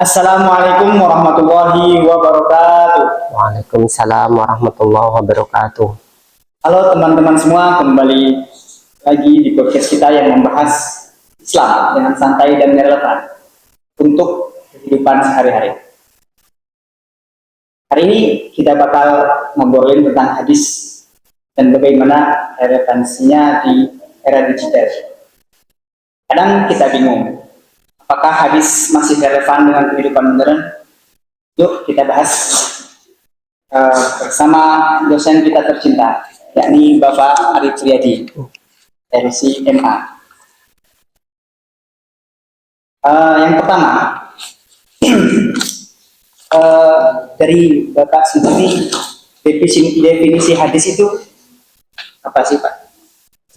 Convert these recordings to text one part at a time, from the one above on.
Assalamualaikum warahmatullahi wabarakatuh. Waalaikumsalam warahmatullahi wabarakatuh. Halo teman-teman semua, kembali lagi di podcast kita yang membahas Islam dengan santai dan relevan untuk kehidupan sehari-hari. Hari ini kita bakal ngobrolin tentang hadis dan bagaimana relevansinya di era digital. Kadang kita bingung, apakah hadis masih relevan dengan kehidupan modern? Yuk kita bahas bersama dosen kita tercinta, yakni Bapak Arif Riyadi dari CMA. Yang pertama, dari Bapak sendiri, definisi hadis itu apa sih Pak?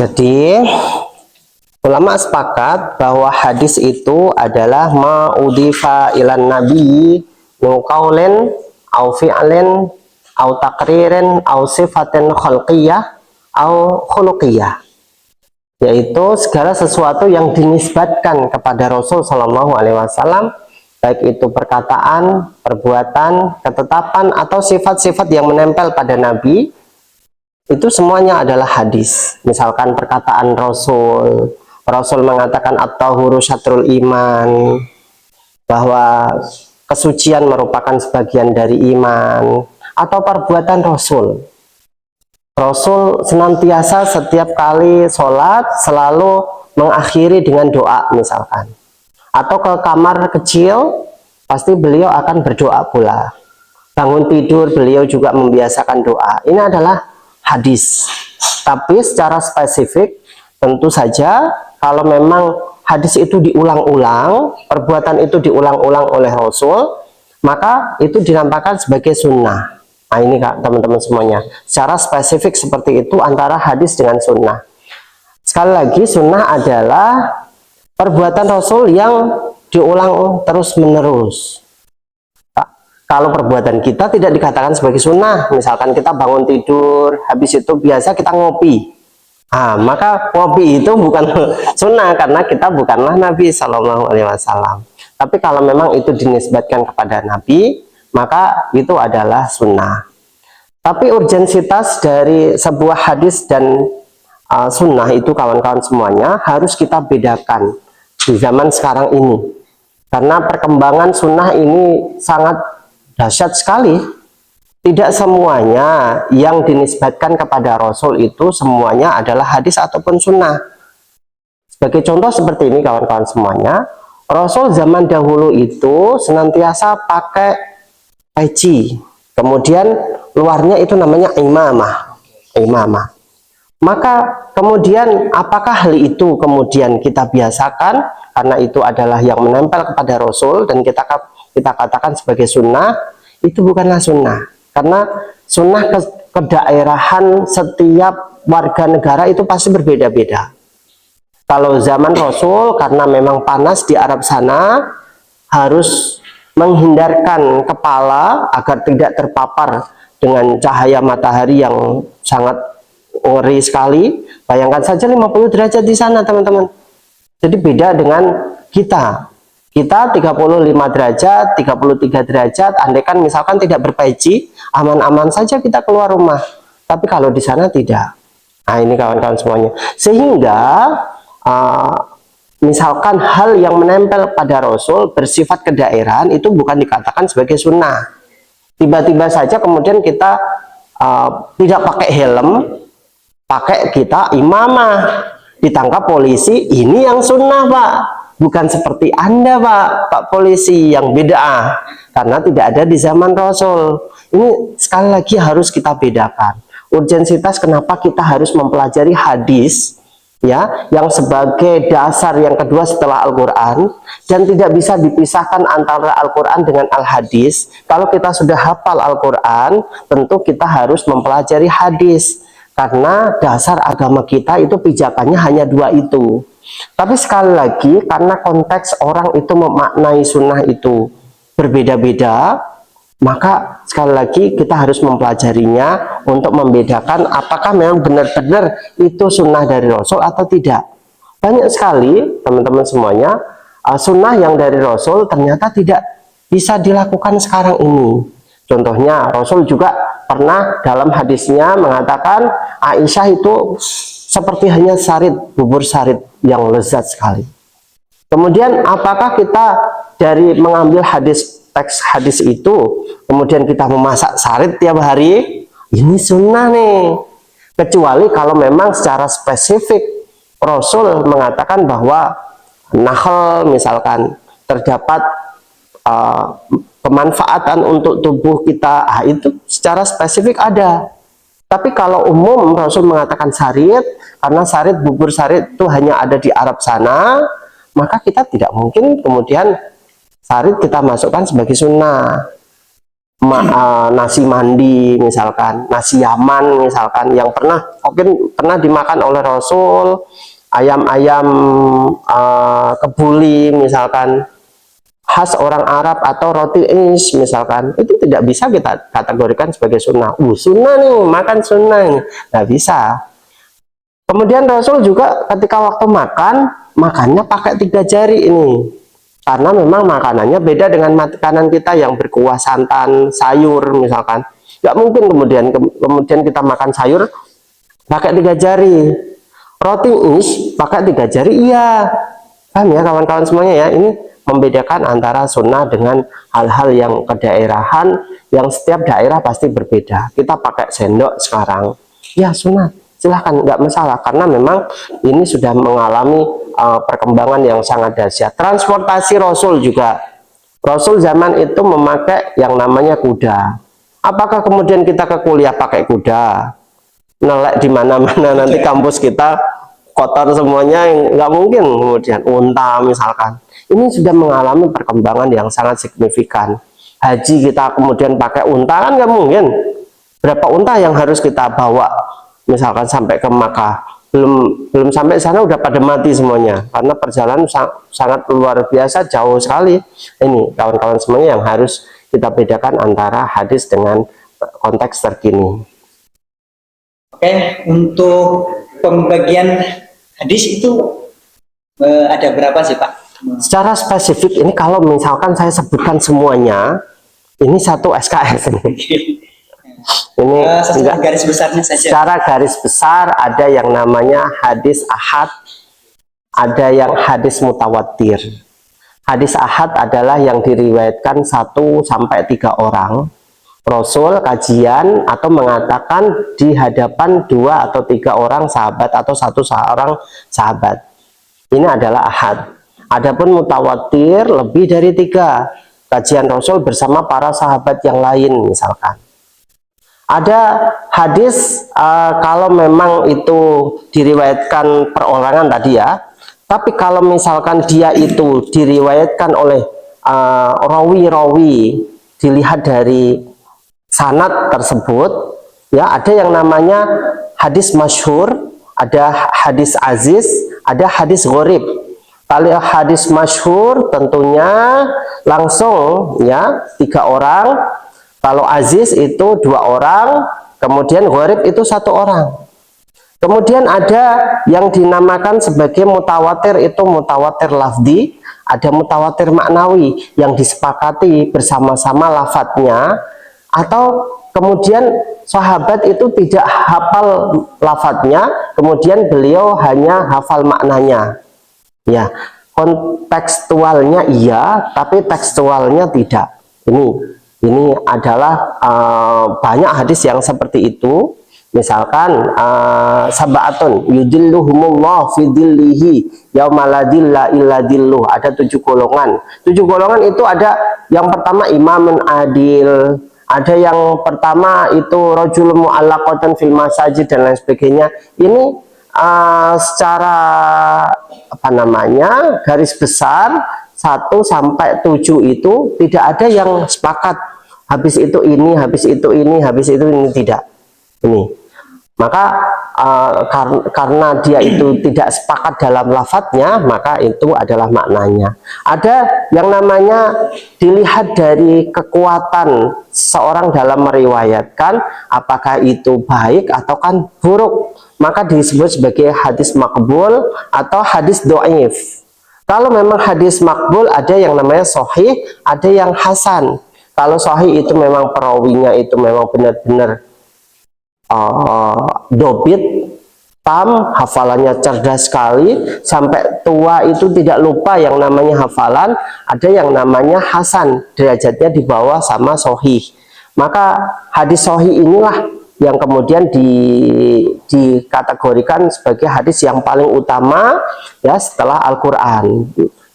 Jadi ulama sepakat bahwa hadis itu adalah ma'udifa ilan nabi nuqaulen au fi'len au takriren au sifatin khalqiyah au khuluqiyah, yaitu segala sesuatu yang dinisbatkan kepada Rasul Shallallahu Alaihi Wasallam, baik itu perkataan, perbuatan, ketetapan atau sifat-sifat yang menempel pada Nabi, itu semuanya adalah hadis. Misalkan perkataan Rasul mengatakan at-tahuru syatrul iman, bahwa kesucian merupakan sebagian dari iman, atau perbuatan Rasul senantiasa setiap kali sholat selalu mengakhiri dengan doa misalkan, atau ke kamar kecil pasti beliau akan berdoa pula, bangun tidur beliau juga membiasakan doa. Ini adalah hadis. Tapi secara spesifik tentu saja kalau memang hadis itu diulang-ulang, perbuatan itu diulang-ulang oleh Rasul, maka itu dinampakkan sebagai sunnah. Nah ini Kak, teman-teman semuanya, secara spesifik seperti itu antara hadis dengan sunnah. Sekali lagi, sunnah adalah perbuatan Rasul yang diulang terus-menerus. Kalau perbuatan kita tidak dikatakan sebagai sunnah, misalkan kita bangun tidur, habis itu biasa kita ngopi, maka ngopi itu bukan sunnah karena kita bukanlah Nabi Shallallahu Alaihi Wasallam. Tapi kalau memang itu dinisbatkan kepada Nabi, maka itu adalah sunnah. Tapi urgensitas dari sebuah hadis dan sunnah itu kawan-kawan semuanya harus kita bedakan di zaman sekarang ini, karena perkembangan sunnah ini sangat dahsyat sekali. Tidak semuanya yang dinisbatkan kepada Rasul itu semuanya adalah hadis ataupun sunnah. Sebagai contoh seperti ini kawan-kawan semuanya, Rasul zaman dahulu itu senantiasa pakai peci, kemudian luarnya itu namanya imamah. Maka kemudian apakah hal itu kemudian kita biasakan karena itu adalah yang menempel kepada Rasul dan kita katakan sebagai sunnah? Itu bukanlah sunnah, karena sunnah kedaerahan setiap warga negara itu pasti berbeda-beda. Kalau zaman Rasul karena memang panas di Arab sana, harus menghindarkan kepala agar tidak terpapar dengan cahaya matahari yang sangat ngeri sekali. Bayangkan saja 50 derajat di sana teman-teman. Jadi beda dengan kita 35 derajat, 33 derajat, andaikan misalkan tidak berpeci, aman-aman saja kita keluar rumah. Tapi kalau di sana tidak. Nah ini kawan-kawan semuanya. Sehingga misalkan hal yang menempel pada Rasul bersifat kedaerahan itu bukan dikatakan sebagai sunnah. Tiba-tiba saja kemudian kita tidak pakai helm, pakai kita imamah, ditangkap polisi, ini yang sunnah Pak. Bukan seperti Anda Pak polisi yang beda, karena tidak ada di zaman Rasul. Ini sekali lagi harus kita bedakan. Urgensitas kenapa kita harus mempelajari hadis, ya, yang sebagai dasar yang kedua setelah Al-Quran, dan tidak bisa dipisahkan antara Al-Quran dengan Al-Hadis. Kalau kita sudah hafal Al-Quran, tentu kita harus mempelajari hadis, karena dasar agama kita itu pijakannya hanya dua itu. Tapi sekali lagi, karena konteks orang itu memaknai sunnah itu berbeda-beda, maka sekali lagi kita harus mempelajarinya untuk membedakan apakah memang benar-benar itu sunnah dari Rasul atau tidak. Banyak sekali teman-teman semuanya sunnah yang dari Rasul ternyata tidak bisa dilakukan sekarang ini. Contohnya Rasul juga pernah dalam hadisnya mengatakan Aisyah itu seperti hanya sarit, bubur sarit yang lezat sekali. Kemudian apakah kita dari mengambil teks hadis itu kemudian kita memasak sarit tiap hari? Ini sunnah nih. Kecuali kalau memang secara spesifik Rasul mengatakan bahwa nakhal misalkan terdapat pemanfaatan untuk tubuh kita, itu secara spesifik ada. Tapi kalau umum Rasul mengatakan sarit, karena sarit, bubur sarit itu hanya ada di Arab sana, maka kita tidak mungkin kemudian sarit kita masukkan sebagai sunnah. Nasi mandi misalkan, nasi Yaman misalkan, yang mungkin pernah dimakan oleh Rasul, ayam-ayam kebuli misalkan, khas orang Arab, atau roti is misalkan, itu tidak bisa kita kategorikan sebagai sunnah. Sunnah nih, makan sunnah ini, nggak bisa. Kemudian Rasul juga ketika waktu makannya pakai 3 jari ini, karena memang makanannya beda dengan makanan kita yang berkuah santan, sayur misalkan. Nggak mungkin kemudian kita makan sayur pakai 3 jari. Roti is pakai 3 jari, iya. Paham ya kawan-kawan semuanya ya? Ini membedakan antara sunnah dengan hal-hal yang kedaerahan, yang setiap daerah pasti berbeda. Kita pakai sendok sekarang, ya sunnah, silahkan, nggak masalah, karena memang ini sudah mengalami perkembangan yang sangat dahsyat. Transportasi Rasul juga, Rasul zaman itu memakai yang namanya kuda. Apakah kemudian kita ke kuliah pakai kuda, nelek di mana-mana, nanti kampus kita kotor semuanya? Nggak mungkin. Kemudian unta misalkan, ini sudah mengalami perkembangan yang sangat signifikan. Haji kita kemudian pakai unta, kan nggak mungkin. Berapa unta yang harus kita bawa misalkan sampai ke Makkah? Belum sampai sana udah pada mati semuanya, karena perjalanan sangat luar biasa, jauh sekali. Ini kawan-kawan semuanya yang harus kita bedakan antara hadis dengan konteks terkini. Oke, untuk pembagian hadis itu ada berapa sih Pak? Secara spesifik ini kalau misalkan saya sebutkan semuanya, ini satu SKS ini. Ini enggak, garis besarnya saja. Secara garis besar ada yang namanya hadis ahad, ada yang hadis mutawatir. Hadis ahad adalah yang diriwayatkan 1 sampai 3 orang. Rasul kajian atau mengatakan di hadapan 2 atau 3 orang sahabat atau 1 seorang sahabat. Ini adalah ahad. Adapun mutawatir lebih dari 3. Kajian Rasul bersama para sahabat yang lain misalkan. Ada hadis kalau memang itu diriwayatkan perorangan tadi ya, tapi kalau misalkan dia itu diriwayatkan oleh rawi-rawi, dilihat dari sanad tersebut ya, ada yang namanya hadis masyhur, ada hadis aziz, ada hadis gharib. Kalau hadis masyhur tentunya langsung ya 3 orang. Kalau aziz itu 2 orang, kemudian gharib itu 1 orang. Kemudian ada yang dinamakan sebagai mutawatir, itu mutawatir lafzi, ada mutawatir maknawi yang disepakati bersama-sama lafadznya, atau kemudian sahabat itu tidak hafal lafadznya, kemudian beliau hanya hafal maknanya. Ya, kontekstualnya iya, tapi tekstualnya tidak. Ini adalah banyak hadis yang seperti itu. Misalkan sab'atun yudilluhumullah fi dhillihi yauma la dhilla illa dhilluh. Ada 7 golongan. 7 golongan itu ada yang pertama imamun adil, ada yang pertama itu rajulun mu'allaqatan fil masajid dan lain sebagainya. Ini secara apa namanya garis besar 1 sampai 7 itu tidak ada yang sepakat habis itu ini, habis itu ini, habis itu ini, tidak. Ini maka karena dia itu tidak sepakat dalam lafadznya, maka itu adalah maknanya. Ada yang namanya dilihat dari kekuatan seorang dalam meriwayatkan, apakah itu baik atau kan buruk, maka disebut sebagai hadis makbul atau hadis do'if. Kalau memang hadis makbul, ada yang namanya sahih, ada yang hasan. Kalau sahih itu memang perawinya itu memang benar-benar dobit, tam, hafalannya cerdas sekali, sampai tua itu tidak lupa yang namanya hafalan. Ada yang namanya hasan, derajatnya di bawah sama sahih. Maka hadis sahih inilah yang kemudian dikategorikan sebagai hadis yang paling utama ya setelah Al-Quran,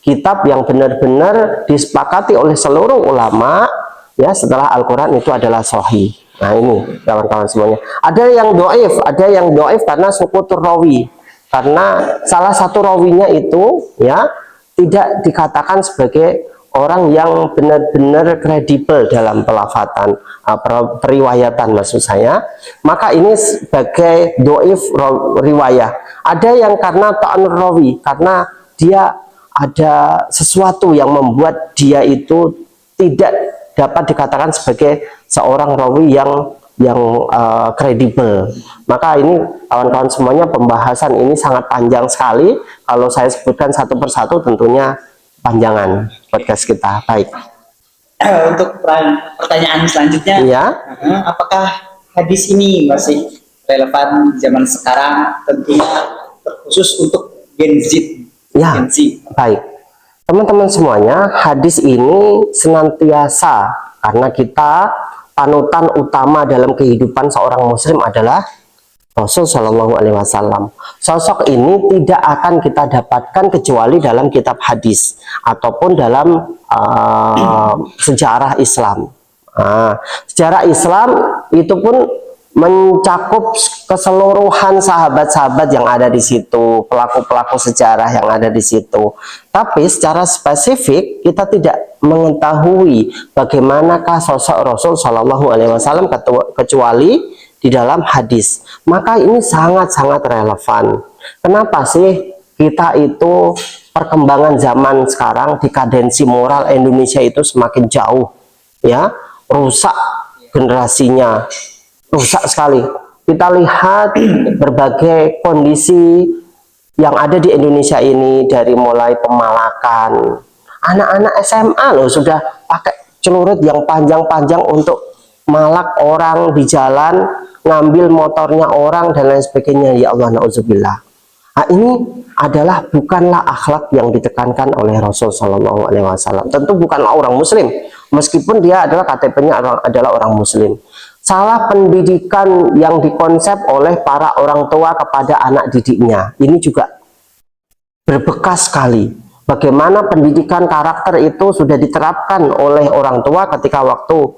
kitab yang benar-benar disepakati oleh seluruh ulama ya setelah Al-Quran itu adalah sahih. Nah ini kawan-kawan semuanya, ada yang doif karena sukutur rawi, karena salah satu rawinya itu ya tidak dikatakan sebagai orang yang benar-benar kredibel dalam pelafatan, periwayatan maksud saya, maka ini sebagai doif riwayah. Ada yang karena ta'anur rawi, karena dia ada sesuatu yang membuat dia itu tidak dapat dikatakan sebagai seorang rawi yang kredibel. Maka ini kawan-kawan semuanya, pembahasan ini sangat panjang sekali. Kalau saya sebutkan satu persatu tentunya panjangan podcast kita. Baik. Untuk pertanyaan selanjutnya, Iya. Apakah hadis ini masih relevan zaman sekarang, tentunya khusus untuk Gen Z? Ya, Gen Z. baik. Teman-teman semuanya, hadis ini senantiasa, karena kita panutan utama dalam kehidupan seorang muslim adalah Rasul Shallallahu Alaihi Wasallam. Sosok ini tidak akan kita dapatkan kecuali dalam kitab hadis ataupun dalam sejarah Islam. Sejarah Islam itu pun mencakup keseluruhan sahabat-sahabat yang ada di situ, pelaku-pelaku sejarah yang ada di situ. Tapi secara spesifik kita tidak mengetahui bagaimanakah sosok Rasul Shallallahu Alaihi Wasallam kecuali di dalam hadis. Maka ini sangat-sangat relevan. Kenapa sih kita itu perkembangan zaman sekarang, dekadensi moral Indonesia itu semakin jauh, ya, rusak generasinya, rusak sekali. Kita lihat berbagai kondisi yang ada di Indonesia ini, dari mulai pemalakan, anak-anak SMA loh sudah pakai celurit yang panjang-panjang untuk malak orang di jalan, ngambil motornya orang dan lain sebagainya. Ya Allah, na'udzubillah. Nah, ini adalah bukanlah akhlak yang ditekankan oleh Rasul Shallallahu Alaihi Wasallam. Tentu bukanlah orang Muslim, meskipun dia adalah KTP-nya adalah orang Muslim. Salah pendidikan yang dikonsep oleh para orang tua kepada anak didiknya, ini juga berbekas sekali. Bagaimana pendidikan karakter itu sudah diterapkan oleh orang tua ketika waktu,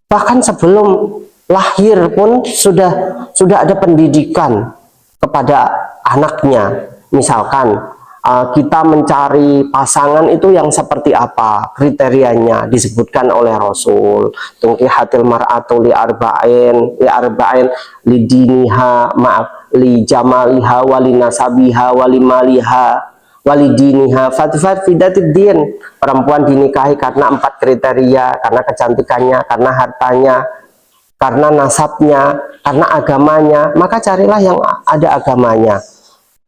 bahkan sebelum lahir pun sudah ada pendidikan kepada anaknya. Misalkan kita mencari pasangan itu yang seperti apa, kriterianya disebutkan oleh Rasul. Tungkihatil mar'atu li arba'in li diniha, li jamaliha wali nasabiha wali maliha wali diniha fatfat fidatid din. Perempuan dinikahi karena 4 kriteria, karena kecantikannya, karena hartanya, karena nasabnya, karena agamanya. Maka carilah yang ada agamanya.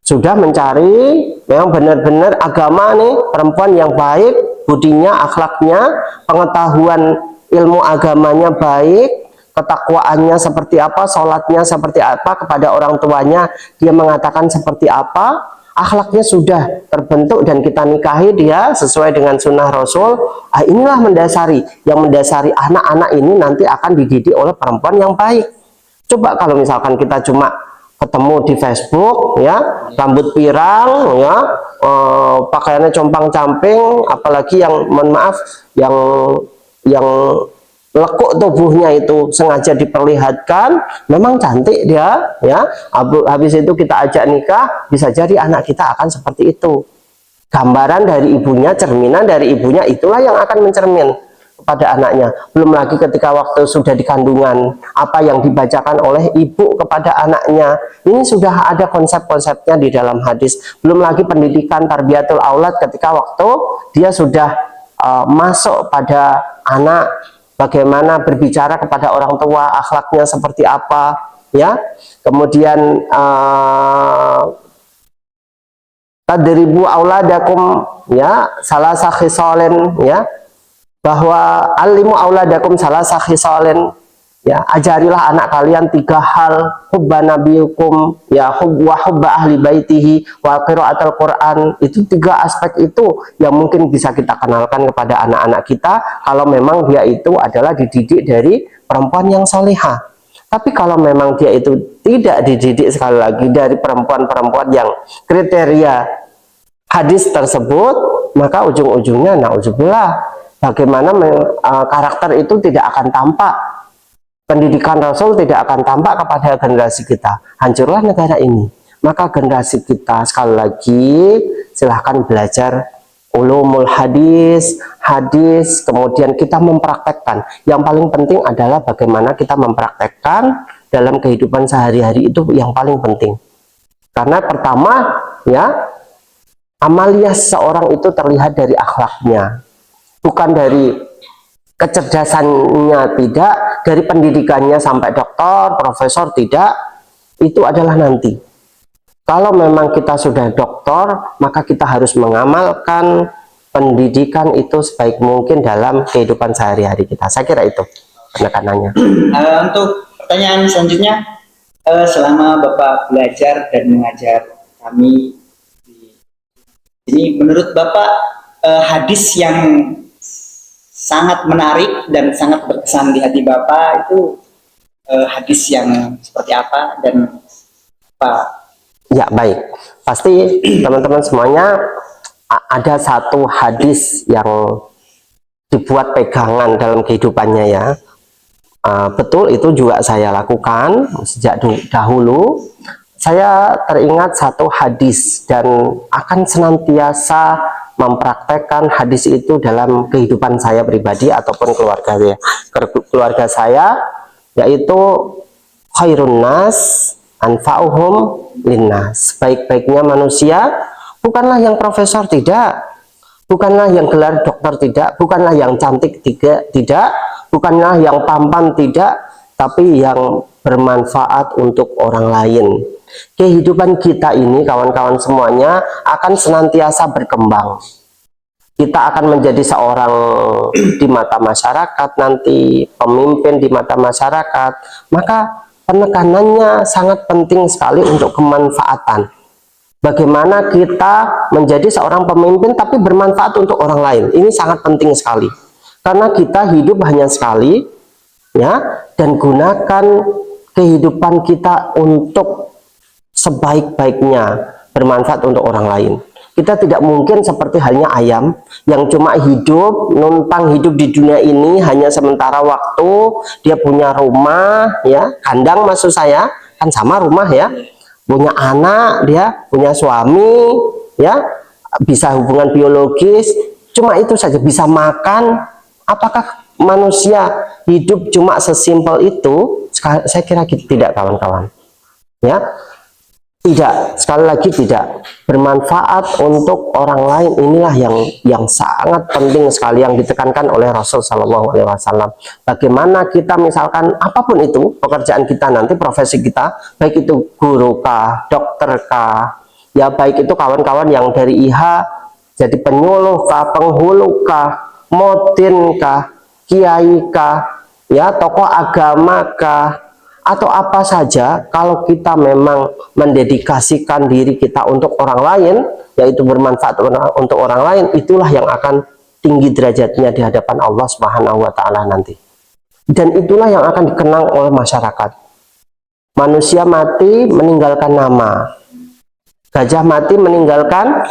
Sudah mencari memang benar-benar agama nih, perempuan yang baik, budinya, akhlaknya, pengetahuan ilmu agamanya baik, ketakwaannya seperti apa, sholatnya seperti apa, kepada orang tuanya dia mengatakan seperti apa, akhlaknya sudah terbentuk dan kita nikahi dia sesuai dengan sunnah Rasul. Inilah yang mendasari anak-anak ini nanti akan dididik oleh perempuan yang baik. Coba kalau misalkan kita cuma ketemu di Facebook, ya, rambut pirang, ya, pakaiannya compang-camping, apalagi yang mohon maaf yang lekuk tubuhnya itu sengaja diperlihatkan, memang cantik dia, ya, habis itu kita ajak nikah, bisa jadi anak kita akan seperti itu. Gambaran dari ibunya, cerminan dari ibunya, itulah yang akan mencermin kepada anaknya. Belum lagi ketika waktu sudah di kandungan, apa yang dibacakan oleh ibu kepada anaknya, ini sudah ada konsep-konsepnya di dalam hadis. Belum lagi pendidikan tarbiyatul aulad ketika waktu dia sudah masuk pada anak, bagaimana berbicara kepada orang tua, akhlaknya seperti apa, ya. Kemudian adribu auladakum, ya, salah khisalin, ya, bahwa alimu auladakum salah khisalin, ya, ajarilah anak kalian 3 hal, hubba nabiyukum, ya, wa hubba ahli baitihi wa qiraatul Quran. Itu 3 aspek itu yang mungkin bisa kita kenalkan kepada anak-anak kita kalau memang dia itu adalah dididik dari perempuan yang salihah. Tapi kalau memang dia itu tidak dididik, sekali lagi, dari perempuan-perempuan yang kriteria hadis tersebut, maka ujung-ujungnya na'udzubillah, bagaimana karakter itu tidak akan tampak, pendidikan Rasul tidak akan tampak kepada generasi kita. Hancurlah negara ini. Maka generasi kita, sekali lagi, silahkan belajar ulumul hadis, kemudian kita mempraktekkan. Yang paling penting adalah bagaimana kita mempraktekkan dalam kehidupan sehari-hari, itu yang paling penting. Karena pertama, ya, amalia seorang itu terlihat dari akhlaknya, bukan dari kecerdasannya, tidak, dari pendidikannya sampai doktor, profesor, tidak. Itu adalah nanti. Kalau memang kita sudah doktor, maka kita harus mengamalkan pendidikan itu sebaik mungkin dalam kehidupan sehari-hari kita. Saya kira itu penekanannya. Untuk pertanyaan selanjutnya, selama Bapak belajar dan mengajar kami di sini, menurut Bapak hadis yang sangat menarik dan sangat berkesan di hati Bapak itu hadis yang seperti apa dan apa? Ya, baik. Pasti teman-teman semuanya ada satu hadis yang dibuat pegangan dalam kehidupannya, ya. Betul, itu juga saya lakukan sejak dahulu. Saya teringat satu hadis dan akan senantiasa mempraktekkan hadis itu dalam kehidupan saya pribadi ataupun keluarga saya, yaitu khairun nas anfa'uhum linnas. Baik-baiknya manusia bukanlah yang profesor, tidak, bukanlah yang gelar dokter, tidak, bukanlah yang cantik, tidak, bukanlah yang tampan, tidak, tapi yang bermanfaat untuk orang lain. Kehidupan kita ini, kawan-kawan semuanya, akan senantiasa berkembang. Kita akan menjadi seorang di mata masyarakat, nanti pemimpin di mata masyarakat, maka penekanannya sangat penting sekali untuk kemanfaatan. Bagaimana kita menjadi seorang pemimpin tapi bermanfaat untuk orang lain. Ini sangat penting sekali. Karena kita hidup hanya sekali, ya, dan gunakan kehidupan kita untuk sebaik-baiknya, bermanfaat untuk orang lain. Kita tidak mungkin seperti halnya ayam yang cuma hidup, numpang hidup di dunia ini hanya sementara waktu. Dia punya rumah, ya, kandang maksud saya, kan sama rumah, ya, punya anak, dia punya suami, ya, bisa hubungan biologis, cuma itu saja, bisa makan. Apakah manusia hidup cuma sesimpel itu? Saya kira tidak, kawan-kawan, ya. Tidak, sekali lagi tidak. Bermanfaat untuk orang lain, inilah yang sangat penting sekali, yang ditekankan oleh Rasul Shallallahu Alaihi Wasallam. Bagaimana kita, misalkan apapun itu pekerjaan kita nanti, profesi kita, baik itu guru kah, dokter kah, ya, baik itu kawan-kawan yang dari IH jadi penyuluh kah, penghulu kah, modin kah, kiai kah, ya, tokoh agama kah, atau apa saja, kalau kita memang mendedikasikan diri kita untuk orang lain, yaitu bermanfaat untuk orang lain, itulah yang akan tinggi derajatnya di hadapan Allah Subhanahu wa Ta'ala nanti. Dan itulah yang akan dikenang oleh masyarakat. Manusia mati meninggalkan nama, gajah mati meninggalkan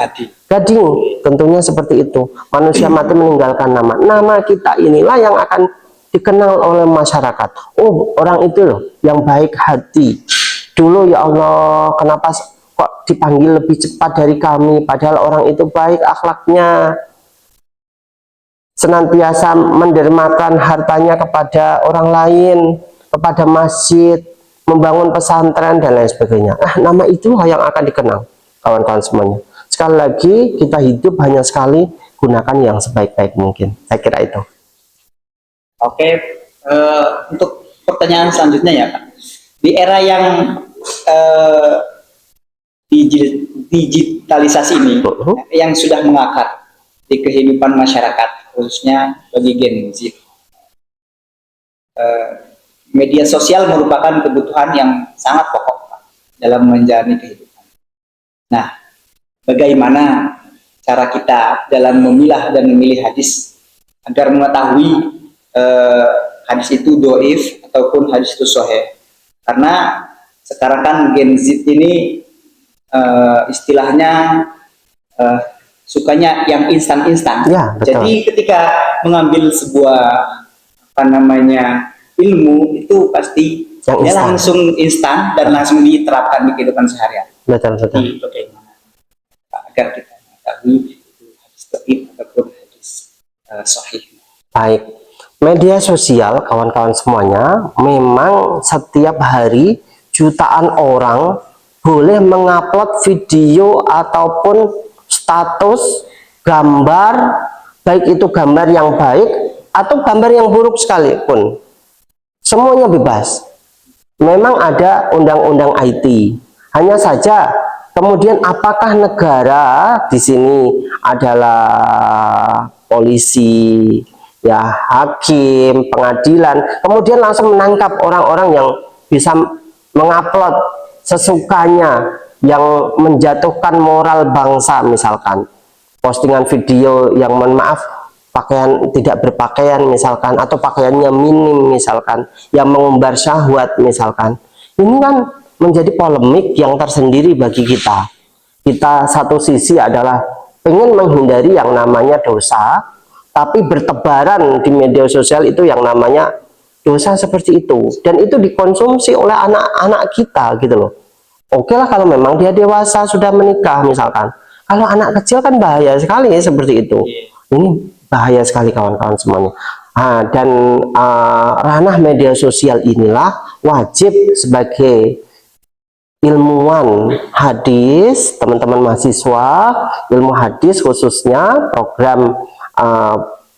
gading, tentunya seperti itu. Manusia mati meninggalkan nama. Nama kita inilah yang akan dikenal oleh masyarakat. Oh, orang itu loh yang baik hati. Dulu, ya Allah, kenapa kok dipanggil lebih cepat dari kami, padahal orang itu baik akhlaknya, senantiasa mendermakan hartanya kepada orang lain, kepada masjid, membangun pesantren dan lain sebagainya. Nama itu yang akan dikenal, kawan-kawan semuanya. Sekali lagi, kita hidup hanya sekali, gunakan yang sebaik-baik mungkin. Saya kira itu. Oke, untuk pertanyaan selanjutnya, ya Pak. Di era yang digitalisasi ini yang sudah mengakar di kehidupan masyarakat, khususnya bagi Gen Z. Media sosial merupakan kebutuhan yang sangat pokok dalam menjalani kehidupan. Nah, bagaimana cara kita dalam memilah dan memilih hadis agar mengetahui hadis itu doif ataupun hadis itu sahih? Karena sekarang kan Gen Z ini istilahnya sukanya yang instan-instan. Ya, betul. Jadi ketika mengambil sebuah ilmu itu pasti Yang dia instan. langsung instan dan langsung diterapkan di kehidupan seharian. Betul. Jadi bagaimana agar kita mengetahui itu hadis doif ataupun hadis sahih? Baik, media sosial kawan-kawan semuanya, memang setiap hari jutaan orang boleh mengupload video ataupun status, gambar, baik itu gambar yang baik atau gambar yang buruk sekalipun. Semuanya bebas. Memang ada undang-undang IT. Hanya saja kemudian apakah negara di sini adalah polisi, ya hakim, pengadilan, kemudian langsung menangkap orang-orang yang bisa mengupload sesukanya yang menjatuhkan moral bangsa, misalkan postingan video yang mohon maaf pakaian tidak berpakaian misalkan, atau pakaiannya minim misalkan, yang mengumbar syahwat misalkan. Ini kan menjadi polemik yang tersendiri bagi kita. Kita satu sisi adalah ingin menghindari yang namanya dosa, tapi bertebaran di media sosial itu yang namanya dosa seperti itu, dan itu dikonsumsi oleh anak-anak kita gitu loh. Oke lah kalau memang dia dewasa sudah menikah misalkan. Kalau anak kecil kan bahaya sekali seperti itu. Ini bahaya sekali kawan-kawan semuanya. Dan ranah media sosial inilah wajib sebagai ilmuwan hadis, teman-teman mahasiswa ilmu hadis khususnya program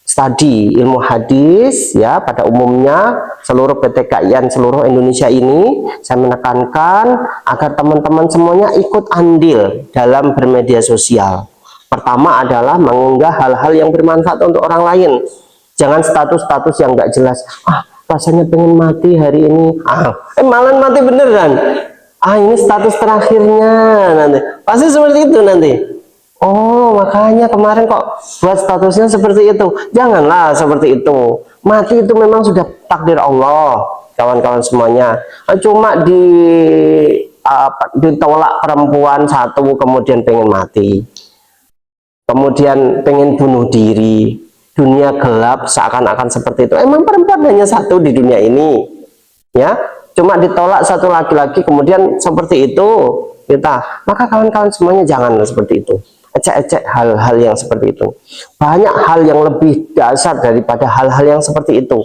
studi ilmu hadis ya pada umumnya seluruh PTKIN seluruh Indonesia ini, saya menekankan agar teman-teman semuanya ikut andil dalam bermedia sosial. Pertama adalah mengunggah hal-hal yang bermanfaat untuk orang lain. Jangan status-status yang nggak jelas. Rasanya pengen mati hari ini. Malah mati beneran. Ini status terakhirnya nanti. Pasti seperti itu nanti. Oh, makanya kemarin kok buat statusnya seperti itu. Janganlah seperti itu. Mati itu memang sudah takdir Allah, kawan-kawan semuanya. Cuma ditolak perempuan satu kemudian pengen mati. Kemudian pengen bunuh diri, dunia gelap seakan-akan seperti itu. Emang perempuan hanya satu di dunia ini, ya. Cuma ditolak satu laki-laki, kemudian seperti itu kita. Maka kawan-kawan semuanya jangan seperti itu. Ecek-ecek hal-hal yang seperti itu. Banyak hal yang lebih dasar daripada hal-hal yang seperti itu.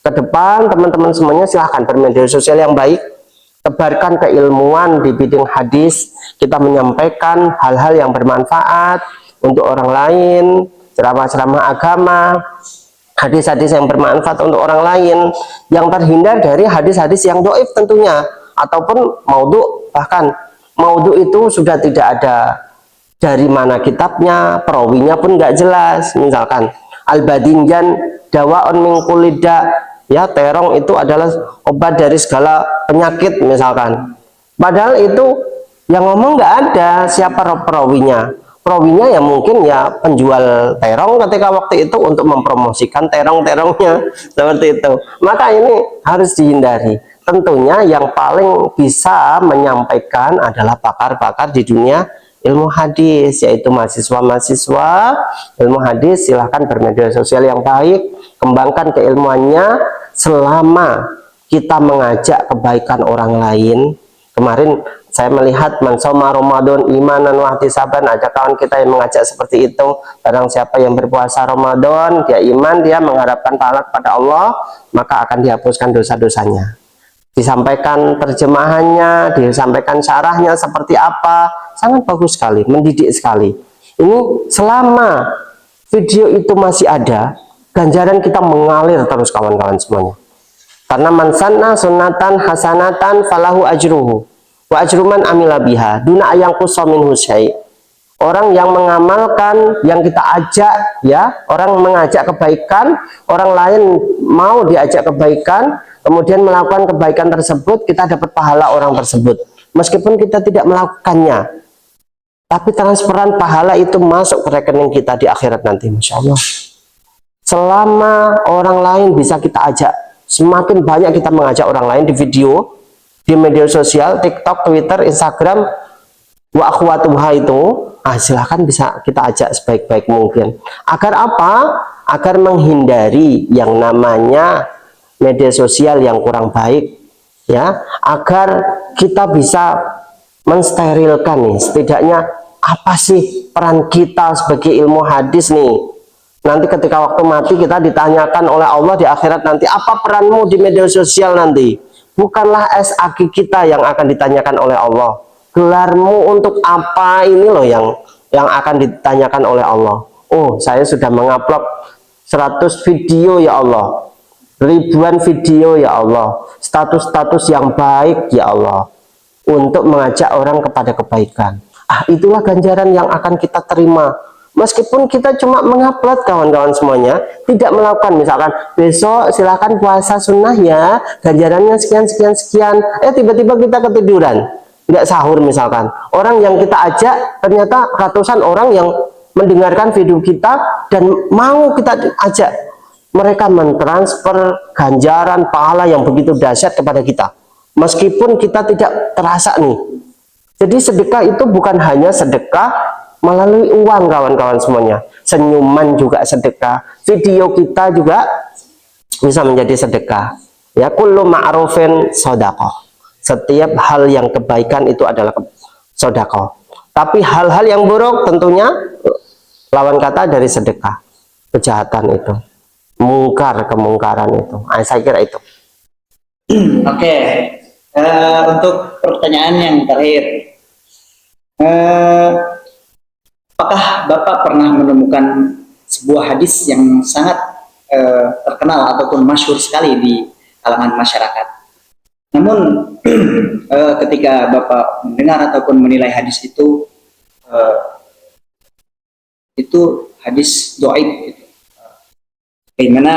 Ke depan teman-teman semuanya silahkan bermedia sosial yang baik. Tebarkan keilmuan di bidang hadis. Kita menyampaikan hal-hal yang bermanfaat untuk orang lain, ceramah-ceramah agama, hadis-hadis yang bermanfaat untuk orang lain, yang terhindar dari hadis-hadis yang doif tentunya, ataupun maudhu. Bahkan maudhu itu sudah tidak ada dari mana kitabnya, perawinya pun nggak jelas. Misalkan al-badinjan dawaun min kulida, ya terong itu adalah obat dari segala penyakit misalkan. Padahal itu yang ngomong nggak ada siapa perawinya. Perawinya ya mungkin ya penjual terong ketika waktu itu untuk mempromosikan terong-terongnya seperti itu. Maka ini harus dihindari. Tentunya yang paling bisa menyampaikan adalah pakar-pakar di dunia ilmu hadis, yaitu mahasiswa-mahasiswa ilmu hadis. Silahkan bermedia sosial yang baik, kembangkan keilmuannya selama kita mengajak kebaikan orang lain. Kemarin saya melihat mansoma Ramadan imanan wahtisaban, ada kawan kita yang mengajak seperti itu. Barang siapa yang berpuasa Ramadan, dia iman, dia mengharapkan pahala kepada Allah, maka akan dihapuskan dosa-dosanya. Disampaikan terjemahannya, disampaikan syarahnya seperti apa, sangat bagus sekali, mendidik sekali. Ini selama video itu masih ada, ganjaran kita mengalir terus kawan-kawan semuanya. Karena man sanna sunnatan hasanatan falahu ajruhu. wa ajruman amila biha duna ayang kusomin husyai. Orang yang mengamalkan, yang kita ajak, ya, orang mengajak kebaikan, orang lain mau diajak kebaikan, kemudian melakukan kebaikan tersebut, kita dapat pahala orang tersebut. Meskipun kita tidak melakukannya, tapi transferan pahala itu masuk ke rekening kita di akhirat nanti, Masya Allah. Selama orang lain bisa kita ajak, semakin banyak kita mengajak orang lain di video, di media sosial, TikTok, Twitter, Instagram, wa akhwatuha itu, silahkan bisa kita ajak sebaik-baik mungkin. Agar apa? Agar menghindari yang namanya media sosial yang kurang baik, ya. Agar kita bisa mensterilkan nih, setidaknya apa sih peran kita sebagai ilmu hadis nih. Nanti ketika waktu mati kita ditanyakan oleh Allah di akhirat nanti, apa peranmu di media sosial nanti? Bukanlah SAG kita yang akan ditanyakan oleh Allah. Gelarmu untuk apa, ini loh yang akan ditanyakan oleh Allah. Oh, saya sudah mengupload 100 video ya Allah, ribuan video ya Allah, status-status yang baik ya Allah, untuk mengajak orang kepada kebaikan. Itulah ganjaran yang akan kita terima. Meskipun kita cuma mengupload, kawan-kawan semuanya, tidak melakukan, misalkan besok silahkan puasa sunnah ya, ganjarannya sekian sekian sekian, tiba-tiba kita ketiduran, nggak sahur misalkan. Orang yang kita ajak ternyata ratusan orang yang mendengarkan video kita dan mau kita ajak, mereka mentransfer ganjaran pahala yang begitu dahsyat kepada kita, meskipun kita tidak terasa nih. Jadi sedekah itu bukan hanya sedekah melalui uang, kawan-kawan semuanya. Senyuman juga sedekah, video kita juga bisa menjadi sedekah. Ya, kullu ma'rufin shadaqah. Setiap hal yang kebaikan itu adalah sedekah. Tapi hal-hal yang buruk tentunya lawan kata dari sedekah. Kejahatan itu, mungkar, kemungkaran itu. Saya kira itu. Oke. Untuk pertanyaan yang terakhir, apakah Bapak pernah menemukan sebuah hadis yang sangat terkenal ataupun masyhur sekali di kalangan masyarakat? Namun ketika Bapak mendengar ataupun menilai hadis itu hadis dhaif, gitu. Bagaimana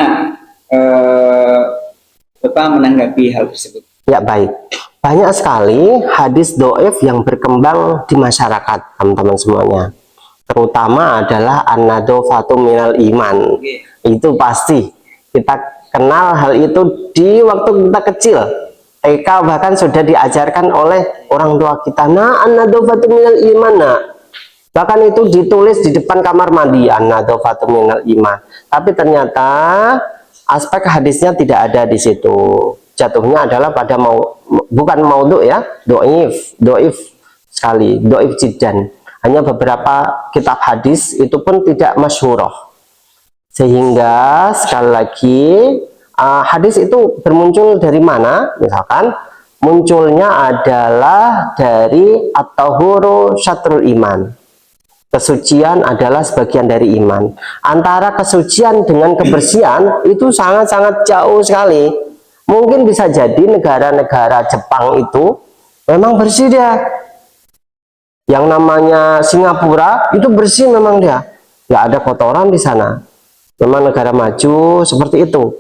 Bapak menanggapi hal tersebut? Ya, baik. Banyak sekali hadis dhaif yang berkembang di masyarakat, teman-teman semuanya. Terutama adalah an-nadhafatu minal iman. Itu pasti kita kenal hal itu di waktu kita kecil. TK bahkan sudah diajarkan oleh orang tua kita. Nah, an-nadhafatu minal iman. Nah, bahkan itu ditulis di depan kamar mandi, an-nadhafatu minal iman. Tapi ternyata aspek hadisnya tidak ada di situ. Jatuhnya adalah pada bukan maudhu ya, dhaif sekali, dhaif jiddan. Hanya beberapa kitab hadis itu pun tidak masyhurah. Sehingga sekali lagi hadis itu bermuncul dari mana? Misalkan munculnya adalah dari at-tahuru syatrul iman. Kesucian adalah sebagian dari iman. Antara kesucian dengan kebersihan itu sangat-sangat jauh sekali. Mungkin bisa jadi negara-negara Jepang itu memang bersih dia. Yang namanya Singapura itu bersih memang dia, nggak ada kotoran di sana. Memang negara maju seperti itu.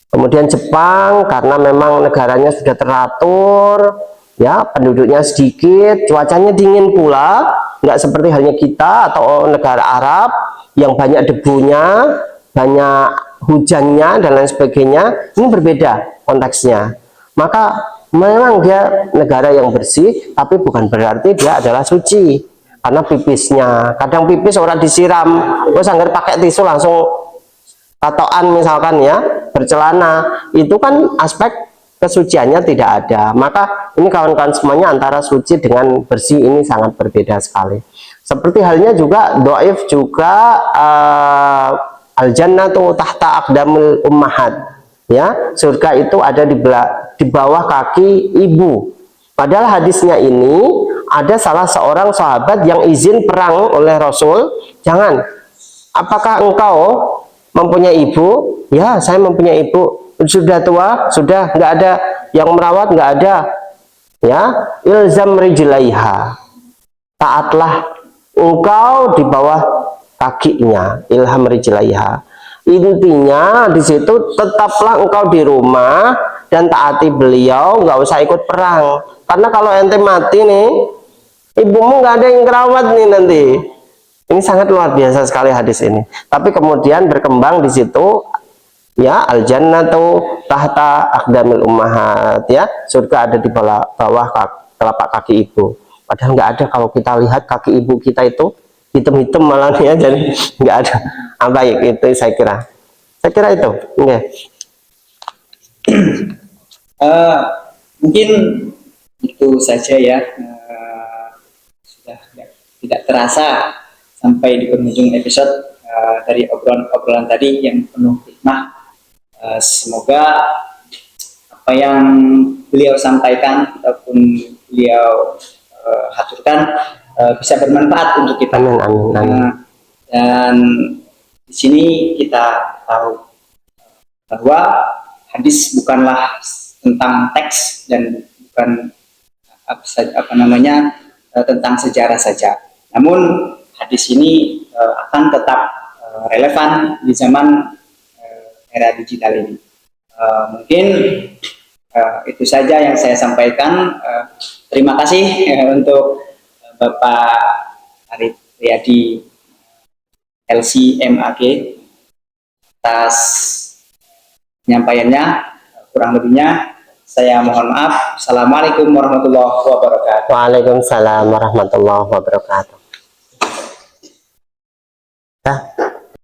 Kemudian Jepang karena memang negaranya sudah teratur, ya, penduduknya sedikit, cuacanya dingin pula, nggak seperti halnya kita atau negara Arab yang banyak debunya, banyak hujannya dan lain sebagainya. Ini berbeda konteksnya. Maka memang dia negara yang bersih, tapi bukan berarti dia adalah suci. Karena pipisnya, kadang pipis orang disiram, terus anggar pakai tisu langsung tatoan misalkan ya, bercelana, itu kan aspek kesuciannya tidak ada. Maka ini kawan-kawan semuanya antara suci dengan bersih ini sangat berbeda sekali. Seperti halnya juga dhaif juga al-jannatu tahta aqdamul ummahat. Ya, surga itu ada di bawah kaki ibu. Padahal hadisnya ini ada salah seorang sahabat yang izin perang oleh Rasul. Jangan. Apakah engkau mempunyai ibu? Ya, saya mempunyai ibu. Sudah tua, sudah nggak ada yang merawat, nggak ada. Ya, ilzam rijlaiha, taatlah engkau di bawah kakinya, ilham rijlaiha. Intinya di situ tetaplah engkau di rumah dan taati beliau, nggak usah ikut perang. Karena kalau ente mati nih, ibumu nggak ada yang kerawat nih nanti. Ini sangat luar biasa sekali hadis ini. Tapi kemudian berkembang di situ, ya, al jannatu tahta aqdamil ummahat, ya, surga ada di bawah telapak kaki ibu. Padahal nggak ada, kalau kita lihat kaki ibu kita itu hitam-hitam malah ya, jadi nggak ada. Baik, itu saya kira itu. Oke. Mungkin itu saja ya. Sudah tidak terasa sampai di penghujung episode dari obrolan tadi yang penuh hikmah. Semoga apa yang beliau sampaikan ataupun beliau haturkan bisa bermanfaat untuk kita. Amin, amin, amin. Dan di sini kita tahu bahwa hadis bukanlah tentang teks dan bukan tentang sejarah saja. Namun hadis ini akan tetap relevan di zaman era digital ini. Mungkin itu saja yang saya sampaikan. Terima kasih untuk Bapak Arif Riyadi LCMAG atas penyampaiannya. Kurang lebihnya saya mohon maaf. Assalamualaikum warahmatullahi wabarakatuh. Waalaikumsalam warahmatullahi wabarakatuh. Nah.